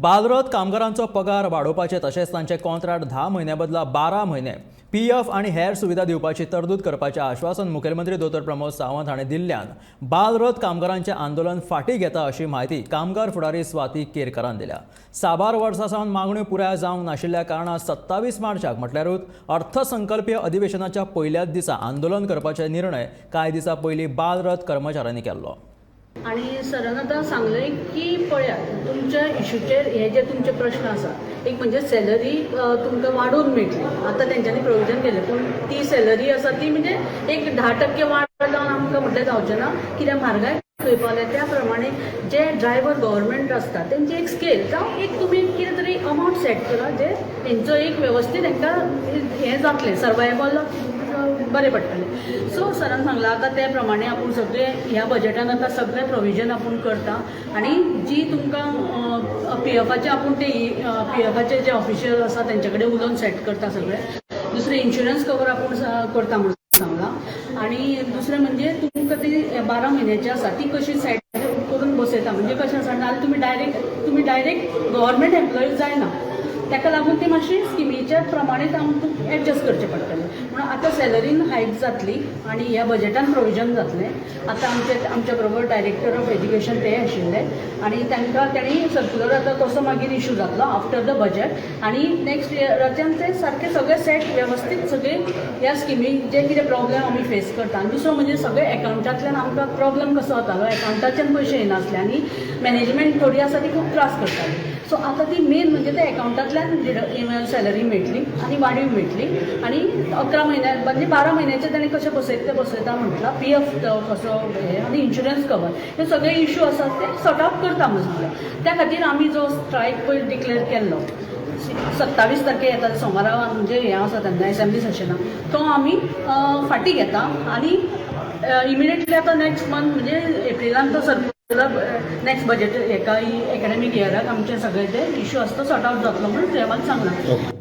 बालरथ कामगारांचो पगार वाडोवपाचे तशेंच तांचे कॉन्ट्रॅक्ट 10 म्हयन्या बदला 12 म्हयने पीएफ आनी हेर सुविधा दिवपाची तरतूद करपाचें आश्वासन मुखेलमंत्री दोतोर प्रमोद सावंत हाणें दिल्ल्यान बालरथ कामगारांचें आंदोलन फाटीं घेता अशी म्हायती कामगार फुडारी स्वाती केरकरान दिल्या। साबार वर्सां सावन मागण्यो पुराय जावंक नाशिल्ल्या कारणान 27 मार्चाक म्हटल्यारूच अर्थसंकल्पीय अधिवेशनाच्या पयल्याच दिसा आंदोलन करपाचे निर्णय कांय दिसां पयलीं बालरथ कर्मचाऱ्यांनी केल्लो। आणि सरान आतां सांगलें की पळयात तुमच्या इश्यूचेर हे जे तुमचे प्रश्न आसा एक म्हणजे सॅलरी तुमकां वाडोवन मेळटली। आतां तेंच्यांनी प्रोविजन केलें पूण ती सॅलरी आसा ती म्हणजे एक 10% वाड जावन आमकां म्हटलें जावचें ना, कित्याक म्हारगाय खंय पावल्या त्या प्रमाणे जे ड्रायव्हर गव्हर्मेंट आसता तेंची एक स्केल जावं एक तुमी कितें तरी अमावंट सेट करा जे तेंचो एक वेवस्थीत तांकां हें जातलें सर्वायवल बरें पडटलें। सो सरान सांगलां आतां त्या प्रमाणे आपूण सगळे ह्या बजेटान आतां सगळे प्रोविजन आपूण करता आनी जी तुमकां पीएफाचे आपूण ते पीएफाचे जे ऑफिशियल आसा तेंचे कडेन उलोवन सेट करता सगळे। दुसरें इन्शुरन्स कवर आपूण करता म्हणून सांगलां आनी दुसरें म्हणजे तुमकां ती 12 म्हयन्याची आसा ती कशी सेट करून बसयता म्हणजे कशें आसा नाल्यार तुमी डायरेक्ट गव्हर्मेंट एम्प्लॉईज जायना, ताका लागून ती मातशी स्किमीच्या प्रमाणेच आमकां एडजस्ट करचें पडटलें। म्हणून आतां सॅलरीन हायक जातली आनी ह्या बजेटान प्रोविजन जातलें। आतां आमच्या बरोबर डायरेक्टर ऑफ एज्युकेशन ते आशिल्ले आनी तेणी सर्क्युलर आतां तसो मागीर इशू जातलो आफ्टर द बजेट आनी नेक्स्ट इयराच्यान ते सारके सगळे सेट वेवस्थीत सगळे ह्या स्किमीक जे कितें प्रॉब्लेम आमी फेस करता। आनी दुसरो म्हणजे सगळे एकावंटांतल्यान आमकां प्रॉब्लेम कसो जातालो, एकावंटाच्यान पयशे येनासले आनी मॅनेजमेंट थोडी आसा ती खूब त्रास करताली। सो आतां ती मेन म्हणजे ते एकावंटांतल्यान सॅलरी मेळटली आनी वाडीव मेळटली आनी 11 म्हयन्या म्हणजे 12 म्हयन्याचे ताणें कशें बसयता म्हटलां पीएफ कसो हे आनी इन्शुरन्स कवर हे सगळे इश्यू आसात ते सॉर्ट आउट करता म्हणून त्या खातीर आमी जो स्ट्रायक पयर डिक्लेअर केल्लो 27 तारखे येता सोमारा म्हणजे हें आसा तेन्ना एसेंब्ली सेशनाक तो आमी फाटीं घेता आनी इमिडिएटली आतां नेक्स्ट मंथ म्हणजे एप्रिलांत तो नेक्स्ट बजेट एका एकाडेमीक इयराक आमचे सगळे जे इश्यू आसता सॉर्ट आउट जातलो म्हणून प्रेमान सांगला।